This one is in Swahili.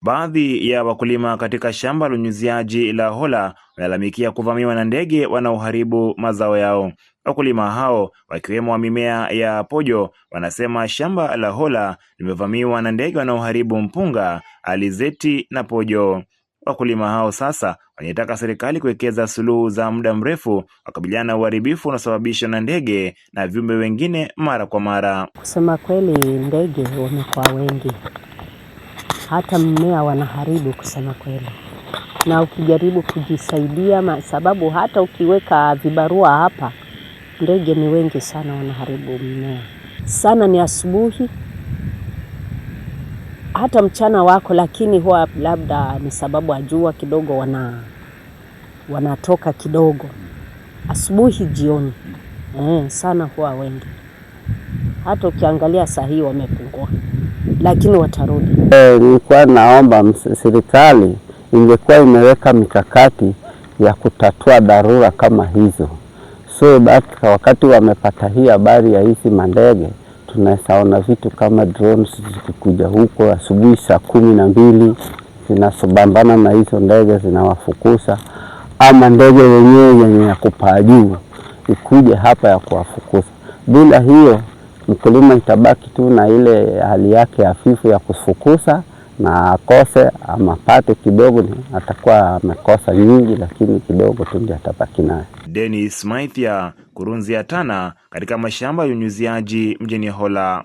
Baadhi ya wakulima katika shamba la unyunyiziaji la Hola walalamikia kuvamiwa na ndege wanaoharibu mazao yao. Wakulima hao wakiwemo wa mimea ya pojo wanasema shamba la Hola limevamiwa na ndege wanaoharibu mpunga, alizeti na pojo. Wakulima hao sasa wanataka serikali kuwekeza suluhu za muda mrefu wakabiliana na uharibifu unaosababishwa na ndege na viumbe wengine mara kwa mara. Kusema kweli, ndege wamekuwa wengi, hata mmea wanaharibu kusema kweli. Na ukijaribu kujisaidia, sababu hata ukiweka vibarua hapa, ndege ni wengi sana wanaharibu mmea. Sana ni asubuhi, hata mchana wako, lakini huwa labda ni sababu ajua kidogo wanatoka kidogo. Asubuhi jioni, sana huwa wengi. Hata ukiangalia saa hii wamepungua, lakini watarudi. Nilikuwa naomba serikali ingekuwa imeweka mikakati ya kutatua dharura kama hizo. So that wakati wamepata hii habari ya hizi mandege, tunasaona vitu kama drones zikikuja huko asubuhi saa 12 zinasobambana na hizo ndege zinawafukuza, ama ndege wenyewe yenye ya kupaa juu ikuje hapa ya kuwafukuza. Bila hiyo mkulima itabaki tu na ile hali yake hafifu ya kufukuza na akose ama pate kidogo, atakuwa amekosa nyingi lakini kidogo tu ndiye atabaki nayo. Dennis Maithia, Kurunzi ya Tana, katika mashamba ya unyunyiziaji mjini Hola.